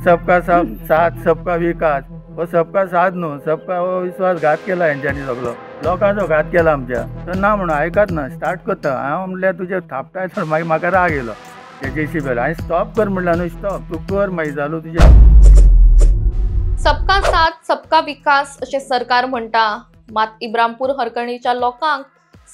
सबका साथ सबका विकास हो सबका साथ न्हू सबका हो विश्वासघात केला हेंच्यांनी सगळो लोकांचो घात केला आमच्या तर ना म्हणून आयकत ना स्टार्ट करता हांव म्हणल्यार तुजे थापटाय तर मागीर म्हाका राग येयलो ते JCB हांवें स्टॉप कर म्हणल्यार न्हू स्टॉप तूं कर मागीर जालो तुजें. सबका साथ सबका विकास असे सरकार म्हणटा मात इब्रामपूर हरकणीच्या लोकांक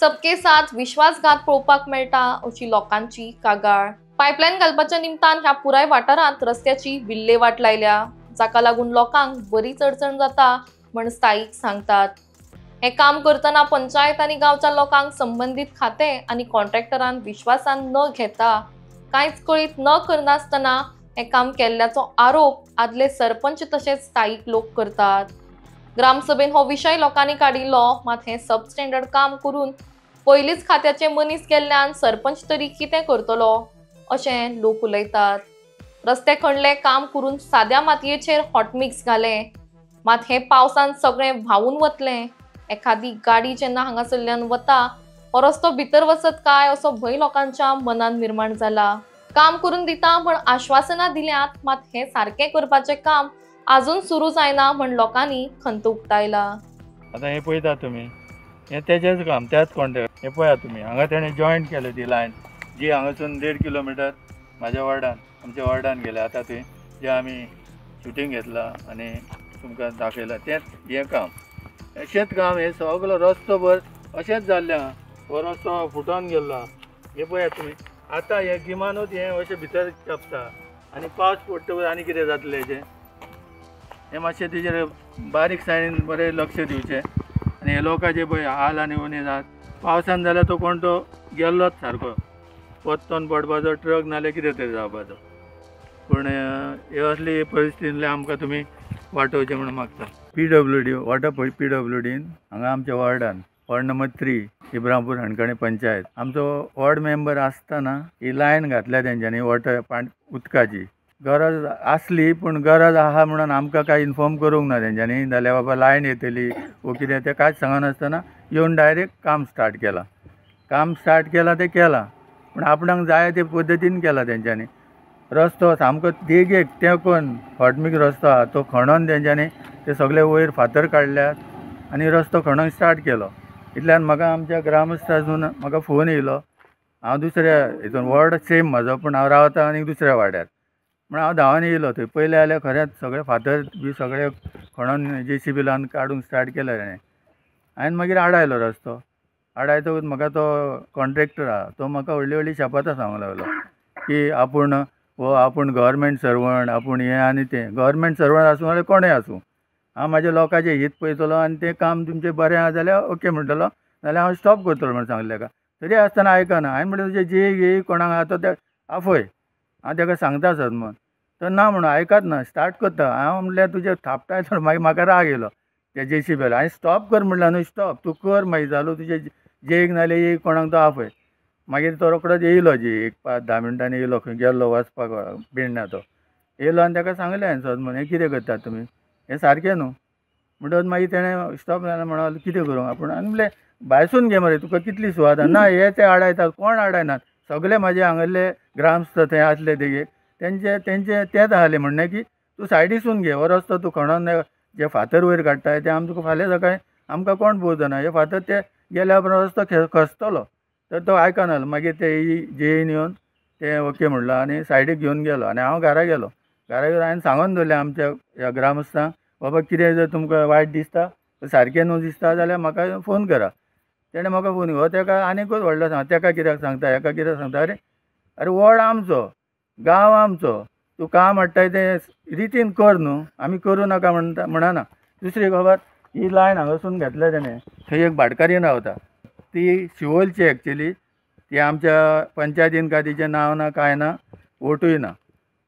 सबके साथ विश्वासघात पळोवपाक मेळटा अशी लोकांची कागाळ. पायपलायन घालपाच्या निमतान ह्या पुराय वाठारांत रस्त्याची विल्हेवाट लायल्या जाका लागून लोकांक बरीच अडचण जाता म्हण स्थायिक सांगतात. हे काम करतना पंचायत आनी गांवच्या लोकांक संबंधित खाते आनी कॉन्ट्रॅक्टरान विश्वासान न घेता कांयच कळीत न करनासतना हे काम केल्ल्याचो आरोप आदले सरपंच तसेच स्थायिक लोक करतात. ग्रामसभेन हो विशय लोकांनी काडिल्लो मात हे सब स्टँडर्ड काम करून पयलींच खात्याचे मनीस गेल्ल्यान सरपंच तरी कितें करतलो अशें लोक उलयतात. रस्ते खणले काम करून साद्या मातयेचेर हॉटमिक्स घाले मात हे पावसान सगळें व्हांवून वतलें. एखादी गाडी जेन्ना हांगासरल्यान वता हो रस्तो भितर वचत काय असो भंय लोकांच्या मनान निर्माण जाला. काम करून दिता म्हण आश्वासनां दिल्यात मात हे सारखे करपाचे काम अजून सुरू जायना म्हण लोकांनी खंत उक्तायला. आतां हें पळयता तुमी हें तेजेच काम त्याच कॉन्ट्रॅक्ट हें पळयात तुमी हांगा तेणें जॉयंट केलें ती लायन जी हांगासून 1.5 किलोमिटर म्हाज्या वॉर्डान आमच्या वॉर्डान गेल्या आतां थंय जें आमी शुटींग घेतलां आनी तुमकां दाखयलां तेंच हें काम अशेंच काम हे सगळो रस्तो भर अशेंच जाल्लें आहा. हो रस्तो फुटोन गेल्लो हे पळयात तुमी आतां हें गिमानूच हें अशें भितर चपता आनी पावस पडटकच आनी कितें जातलें हें मातशें तेजेर बारीकसाणेन बरें लक्ष दिवचें आनी हे लोकांचे पळय हाल आनी उणे जात पावसान जाल्यार तो कोण तो गेल्लोच सारको वत्तोन पडपाचो ट्रक नाल्यार कितें तरी जावपाचो पूण हे असली परिस्थितींतले आमकां तुमी वाटोवचें म्हणून मागता. PWD वॉटर PWDन हांगा आमच्या वॉर्डान वॉर्ड नंबर 3 इब्रामपूर हणकणे पंचायत आमचो वॉर्ड मेंबर आसतना ही लायन घातल्या तेंच्यांनी वॉटर उदकाची गरज आसली पूण गरज आहा म्हणून आमकां कांय इन्फॉर्म करूंक ना तेंच्यांनी जाल्यार बाबा लायन येतली वो कितें तें कांयच सांगनासतना येवन डायरेक्ट काम स्टार्ट केलां तें केलां पूण आपणाक जाय ते पद्दतीन केलां तेंच्यांनी. रस्तो सामको देगेक तेंकोन हॉटमीक रस्तो आहा तो खणोन तेंच्यांनी ते सगळे वयर फातर काडल्यात आनी रस्तो खणोंक स्टार्ट केलो. इतल्यान म्हाका आमच्या ग्रामस्थासून म्हाका फोन येयलो. हांव दुसऱ्या हितून वॉर्ड सेम म्हाजो पूण हांव रावता आनी दुसऱ्या वाड्यार म्हण हांव धांवन येयलो थंय पयले जाल्यार खरेंच सगळे फातर बी सगळे खणोन JCB लावन काडूंक स्टार्ट केलें तेणें. हांवें मागीर आडायलो रस्तो आडायतकूच म्हाका तो कॉन्ट्रॅक्टर आहा तो म्हाका व्हडली शपथां सांगूंक लागलो की आपूण गव्हर्मेंट सर्वंट आपूण हें आनी तें गव्हर्मेंट सर्वंट आसूं नाल्यार कोणूय आसूं हांव म्हाज्या लोकांचें हित पळयतलो आनी तें काम तुमचें बरें आहा जाल्यार ओके म्हणटलो नाल्यार हांव स्टॉप करतलो म्हणून सांगलें ताका. तरी आसतना आयकना हांवें म्हणलें तुजें जे कोणाक आहा तो तें आफय हांव ताका सांगता सदमन तर ना म्हणून आयकत ना स्टार्ट करता. हांव म्हणल्यार तुजें थापटाय तर मागीर म्हाका राग येयलो त्या JCB हांवें स्टॉप कर म्हणल्यार न्हू स्टॉप तूं कर मागीर जालो तुजें जेक नाल्यार एक कोणाक तो आफय. मागीर तो रोखडोच येयलो एक 5-10 मिनटांनी येयलो खंय गेल्लो वचपाक बिंडा तो येयलो आनी ताका सांगलें हांवें सदमन हें कितें करतात तुमी हें सारकें न्हू म्हणटच मागीर तेणें स्टॉप जालें म्हणून कितें करूं आपूण आनी म्हणलें भायसून घे मरे तुका कितली सुवात आहा ना हे ते आडायतात कोण आडायनात सगळे म्हाजे हांगले ग्रामस्थ थंय आसले देगेक तेंचे तेंच आहलें म्हणणें की तूं सायडीसून घे हो रस्तो तूं खणोन जे फातर वयर काडटाय ते आमी तुका फाल्यां सकाळीं आमकां कोण पोवचना हे फातर ते गेल्या उपरांत रस्तो खसतलो तर तो आयकनालो. मागीर ते जेईन येवन ते ओके म्हणलो आनी सायडीक घेवन गेलो आनी हांव घरा गेलो. घरा गेलो हांवें सांगून दवरलें आमच्या ह्या ग्रामस्थांक बाबा कितें जर तुमकां वायट दिसता सारकें न्हू दिसता जाल्यार म्हाका फोन करा. तेणें म्हाका फोन हो तेका आनीकूच व्हडलो सांग तेका कित्याक सांगता हेका कित्याक सांगता अरे वॉर्ड आमचो गांव आमचो तूं काम हाडटाय तें रितीन कर न्हू आमी करूं नाका म्हणना. दुसरी खबर ही लायन हांगासून घेतल्या तेणें थंय एक भाटकारीन रावता ती शिवोलची एक्चुली ती आमच्या पंचायतीन काय तिचें नांव ना कांय ना वोटूय ना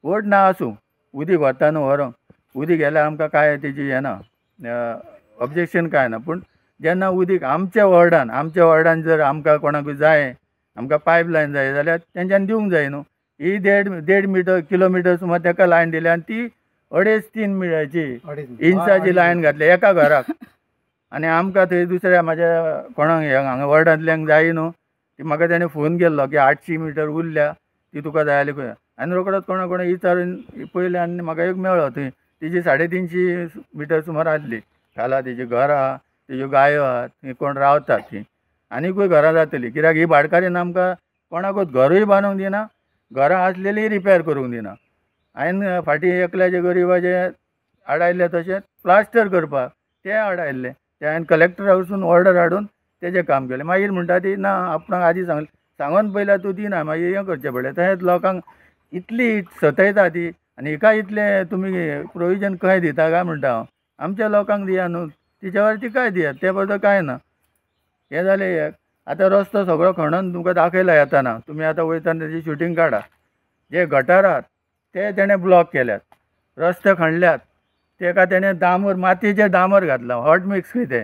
वोट ना आसूं उदीक व्हरता न्हू व्हरोंक उदीक गेल्यार आमकां काय तेजी हें ना ऑब्जेक्शन काय ना पूण जेन्ना उदीक आमच्या वॉर्डान जर आमकां कोणाकूय जाय आमकां पायप लायन जाय जाल्यार तेंच्यांनी दिवंक जाय न्हू. ही 1.5 किलोमिटर सुमार ताका लायन दिली आनी ती 2.5-3 इंचाची लायन घातली एका घराक आनी आमकां थंय दुसऱ्या म्हाज्या कोणाक हांगा वॉर्डांतल्यांक जाय न्हू ती म्हाका तेणें फोन केल्लो की 800 मिटर उरल्या ती तुका जाय जाल्यार आनी रोखडोच कोणा विचारून पयलें आनी म्हाका एक मेळ्ळो थंय तिजी 350 मिटर सुमार आसली खाला तिजी घर आहा तिज्यो गायो आहा थंय कोण रावतात थंय आनीकूय घरां जातली कित्याक ही भाडकारीन आमकां कोणाकूच घरूय बांदूंक दिना घरां आसलेली रिपेर करूंक दिना हांवें फाटीं एकल्याचे गरीबाचे आडायल्ले तशेंच प्लास्टर करपाक ते आडायल्ले ते हांवें कलेक्टरा वचून ऑर्डर हाडून तेजें काम केलें मागीर म्हणटा ती ना आपणाक आदी सांगून पयल्यार तूं दिना मागीर हें करचें पडलें तशेंच लोकांक इतली सतयता ती आनी हिका इतलें तुमी प्रोविजन खंय दिता काय म्हणटा हांव आमच्या लोकांक दिया न्हू तिच्या वरती काय दियात ते बद्दल काय ना हे जालें एक आतां रस्तो सगळो खणून तुमकां दाखयला येताना तुमी आतां वयताना तेजी शुटींग काडा जे गटार आहात ते तेणें ब्लॉक केल्यात रस्ते खणल्यात तेका तेणें दामोर मातयेचेर दामोर घातला हॉट मिक्स खंय ते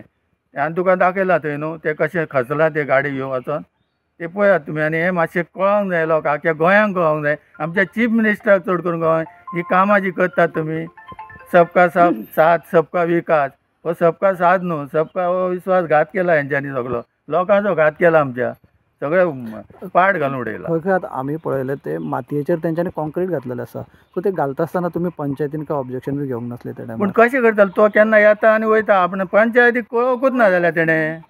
हांवें तुका दाखयला थंय न्हू ते कशें खचला ते गाडी घेवन वचोन ते पळयात तुमी आनी हें मातशें कळोंक जाय लोकांक आख्या गोंयांक कळोंक जाय आमच्या चीफ मिनिस्टराक चड करून गोंय ही कामां जी करतात तुमी सबका साथ सबका विकास हो सबका साथ न्हू सबका हो विश्वासघात केला हेंच्यांनी सगळो लोकांचो घात केला आमच्या सगळे पाड घालून उडयला खंय खंय आतां आमी पळयलें ते मातयेचेर तेंच्यांनी कॉन्क्रीट घातलेलें आसा सो ते घालता आसतना तुमी पंचायतीन काय ऑब्जेक्शन बी घेवंक नासले त्या पूण टायमार कशें करतालो तो केन्ना येता आनी वयता आपण पंचायतीक कळोवंकूच ना जाल्यार तेणें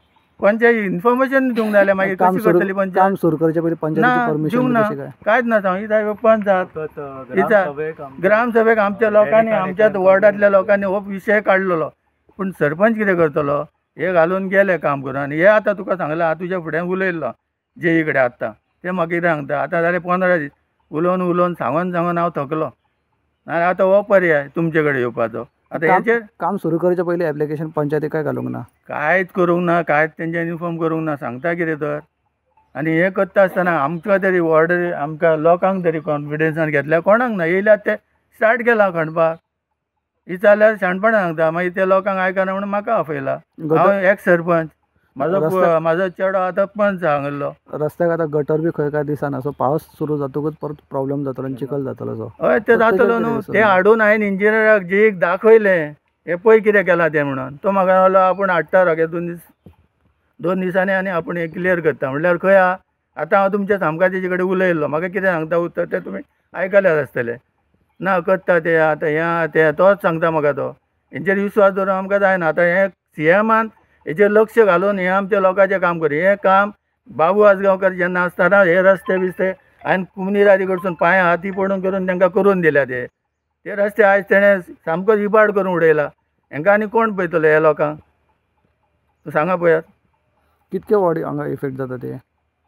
पंचायती इन्फॉर्मेशन दिवंक जाल्यार मागीर कशी करतली पंचायत काम सुरू करचे पयलीं पंचायतीची ना परमिशन दिवंक ना कशी काय कांयच ना सांग इथं पंचायत ग्रामसभेक आमच्या लोकांनी आमच्या वॉर्डांतल्या लोकांनी हो विशय काडलेलो पूण सरपंच कितें करतलो हे घालून गेले काम करून आनी हे आतां तुका सांगलां हांव तुज्या फुड्यान उलयल्लो जे कडेन आत्तां ते म्हाका कितें सांगता आतां जाले 15 दीस उलोवन सांगून हांव थकलो नाल्यार आतां हो पर्याय तुमचे कडेन येवपाचो आतां हेचेर काम सुरू करचे पयलीं एप्लिकेशन पंचायतीक काय घालूंक ना कांयच करूंक ना कांयच तेंच्यानी इन्फॉर्म करूंक ना सांगता कितें तर आनी हें करता आसतना आमकां तरी ऑर्डर आमकां लोकांक तरी कॉन्फिडन्सान घेतल्या कोणाक ना येयल्यार ते स्टार्ट केला खणपाक विचारल्यार शाणपणां सांगता मागीर ते लोकांक आयकना म्हणून म्हाका आपयला हांव एक सरपंच म्हाजो चेडो आतां पंच हांगलो रस्त्याक आतां गटर बी खंय काय दिसना सो पावस सुरू जातकूच परत प्रॉब्लेम जातलो आनी चिखल जातलो सो हय ते जातलो न्हू ते हाडून हांवें इंजिनियराक जे दाखयलें हे पळय कितें केलां तें म्हणून तो म्हाका म्हणलो आपूण हाडटा रोखडे 2 दिसांनी आनी आपूण हें क्लियर करता म्हणल्यार खंय आहा आतां हांव तुमच्या सामकातीचे कडेन उलयल्लो म्हाका कितें सांगता उत्तर तें तुमी आयकल्यार आसतलें ना करता ते आतां हें आहा तें तोच सांगता म्हाका तो हेंचेर विश्वास दवरूंक आमकां जायना आतां हें CMान हेचेर लक्ष घालून हें आमच्या लोकांचें काम कर हें काम बाबू आजगांवकर जेन्ना आसतना हे रस्ते बिस्ते हांवें कुमनीरादी कडसून पांयां हाती पडून करून तांकां करून दिल्या ते रस्ते आयज तेणें सामकोच इबाड करून उडयला हेंकां आनी कोण पळयतले हे लोकांक सांगा पळयात कितके वॉर्ड हांगा इफेक्ट जाता ते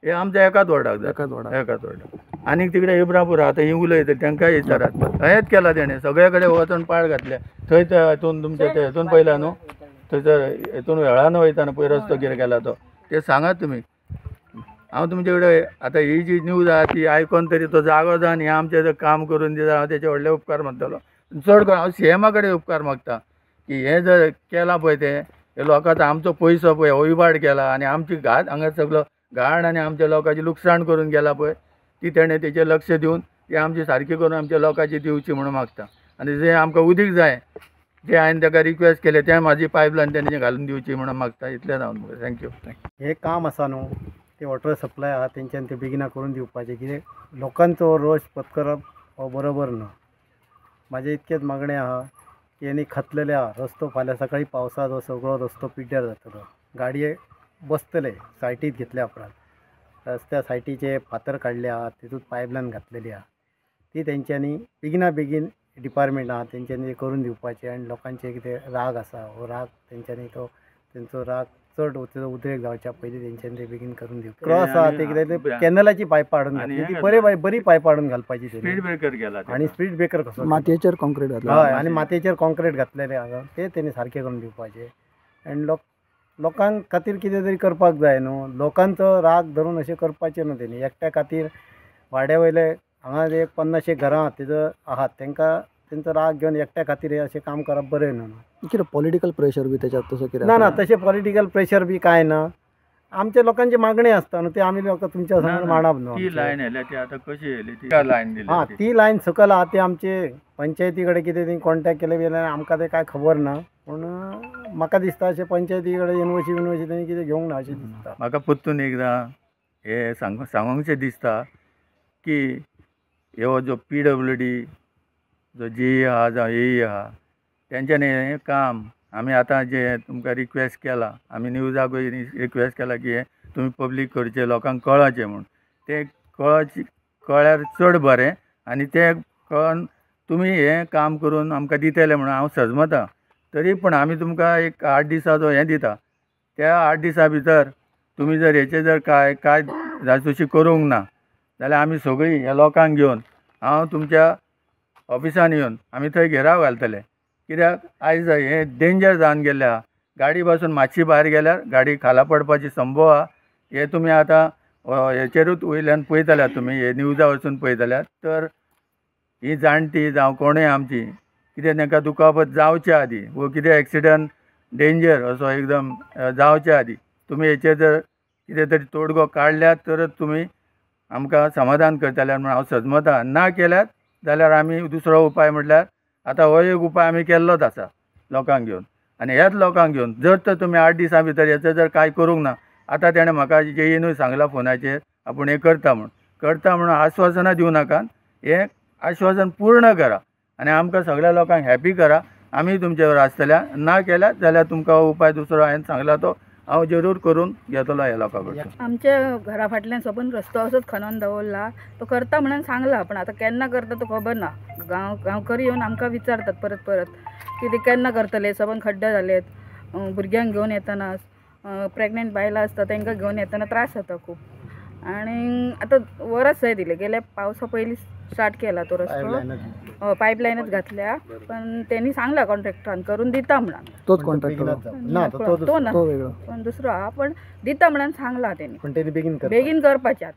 हे आमच्या एकाच वॉर्डाक एकाच वॉर्डाक एकाच वॉर्डाक आनीक तिकडे इब्रापूर आतां ही उलयता तांकांय विचारात हेंच केलां तेणें सगळे कडेन वचून पाड घातल्या थंय हितून तुमच्या ते हितून पयला न्हू थंयसर हितून वेळान वयताना पळय रस्तो कितें केला तो ते सांगात तुमी हांव तुमचे कडेन आतां ही जी न्यूज आहा ती आयकोन तरी तो जागो जावन हें आमचें जर काम करून दिता हांव तेचे व्हडले उपकार मानतलो चड करून हांव CMा कडेन उपकार मागता की हें जर केलां पळय ते लोकांचो आमचो पयसो पळय हो इबाड केला आनी आमची घात हांगा सगळो घाण आनी आमच्या लोकांची लुकसाण करून गेला पळय ती तेणें तेचेर लक्ष दिवन ती आमची सारकी करून आमच्या लोकांची दिवची म्हणून मागता आनी जें आमकां उदीक जाय जे हांवें ताका रिक्वेस्ट केले तें म्हाजी पायपलायन तेणें घालून दिवची म्हणून मागता इतलेंच हांव थँक्यू हे काम आसा न्हू ते वॉटर सप्लाय आहा तेंच्यान ते बेगिना करून दिवपाचें कितें लोकांचो रोश पत्करप हो बरोबर न्हू म्हाजें इतकेंच मागणें आहा की हेणी खतलेले आहा रस्तो फाल्यां सकाळीं पावसाचो हो सगळो रस्तो पिड्ड्यार जातलो गाडये बसतले सायटीत घेतल्या उपरांत रस्त्या सायटीचे फातर काडले आहा तितूंत पायपलायन घातलेली आहा ती तेंच्यांनी बेगिना बेगीन डिपार्टमेंट आहा तेंच्यांनी करून दिवपाचें आनी लोकांचे कितें राग आसा हो राग तेंच्यांनी तो तेंचो राग चड उद्रेक जावच्या पयलीं तेंच्यांनी ते बेगीन करून दिवप क्रॉस आहा ते कितें ते कॅनलाची पायपां हाडून घातली ती बरी पायपां हाडून घालपाची स्पीड ब्रेकर केला आनी स्पीड ब्रेकर कसो मातयेचेर कॉन्क्रीट घातला हय आनी मातयेचेर कॉन्क्रीट घातलेले आहा ते तेणी सारकें करून दिवपाचें आनी लोकांक खातीर कितें तरी करपाक जाय न्हू लोकांचो राग धरून अशें करपाचें न्हू तेणी एकट्या खातीर वाड्या वयले हांगा एक 50 घरां तिजो आहात तांकां तेंचो राग घेवन एकट्या खातीर हे अशें काम करप बरें न्हू कितें पॉलिटिकल प्रेशर बी त्याच्यात तसो कितें ना तशें पॉलिटिकल प्रेशर बी कांय ना आमच्या लोकांची मागणी आसता न्हू ते आमी लोक तुमच्या समोर मांडप न्हू ती लायन येयल्या ती आतां कशी येयली ती लायन दिली हां ती लायन सकयल आहा ते आमचे पंचायती कडेन कितें ती कॉन्टॅक्ट केले बी जाल्यार आमकां ते कांय खबर ना पूण म्हाका दिसता अशें पंचायती कडेन युनिवर्सिटींनी कितें घेवंक ना अशें दिसता म्हाका परतून एकदां हे सांगूंकशें दिसता की ह्यो जो PWD जो JE आहा जावं AE आहा तेंच्यांनी हें काम आमी आतां जे तुमकां रिक्वेस्ट केला, आमी न्यूजाकूय रिक्वेस्ट केला की हें तुमी पब्लीक करचें, लोकांक कळचें म्हूण. तें कळ्यार चड बरें आनी तें कळोन तुमी हें काम करून आमकां दितले म्हणून हांव सजमतां. तरी पूण आमी तुमकां एक 8 दिसाचो हें दिता. त्या 8 दिसां भितर तुमी जर हेचेर जर काय जासूशी करूंक ना जाल्यार आमी सगळीं ह्या लोकांक घेवन हांव तुमच्या ऑफिसान येवन आमी थंय घेराव घालतले. कित्याक आयज हें डेंजर जावन गेल्लें आहा. गाडी पासून मातशी भायर गेल्यार गाडी खाला पडपाची संभव आहा. हे तुमी आतां हेचेरूच वयल्यान पळयतल्यात, तुमी हे न्यूजा वचून पळयतल्यात. तर ही जाणटी जावं कोणूय आमची कितें तांकां दुखापत जावच्या आदी वो कितें एक्सिडंट डेंजर असो एकदम जावच्या आदी तुमी हेचेर जर कितें तरी तोडगो काडल्यात तरच तुमी आमकां समाधान करतले म्हूण हांव सजमतां. ना केल्यात जाल्यार आमी दुसरो उपाय म्हटल्यार आतां हो एक उपाय आमी केल्लोच आसा लोकांक घेवन. आनी ह्याच लोकांक घेवन जर तर तुमी 8 दिसां भितर हेचो जर काय करूंक ना, आतां तेणें म्हाका JEनूय सांगलां फोनाचेर आपूण हें करता म्हणून आश्वासनां दिवं नाकात. हें आश्वासन पूर्ण करा आनी आमकां सगळ्या लोकांक हॅपी करा. आमी तुमचे बरोबर आसतल्या. ना केल्यार जाल्यार तुमकां हो उपाय दुसरो हांवें सांगला तो हांव जरूर करून घेतलो ह्या लोकां कडच्यान. आमच्या घरा फाटल्यान सबंद रस्तो असोच खणून दवरला. तो करता म्हणून सांगला, पण आता केन्ना करता तो खबर ना. गांवकरी येवन आमकां विचारतात परत की ते केन्ना करतले. सबंद खड्डे जालेत, भुरग्यांक घेवन येतना, प्रेग्नेंट बायलां आसता तांकां घेवन येतना त्रास जाता खूब. आणि आता वरच थंय दिले, गेल्या पावसा पयलीं स्टार्ट केला तो रस्तो. पायपलायनच घातल्या, पण त्यांनी सांगला कॉन्ट्रॅक्टरान करून दिता म्हणून. तोच कॉन्ट्रॅक्टर ना तो ना, तो वेगळो. पण दुसरो हा, पण दिता म्हणून सांगला त्यांनी. पण त्यांनी बेगीन बेगीन करपाचें.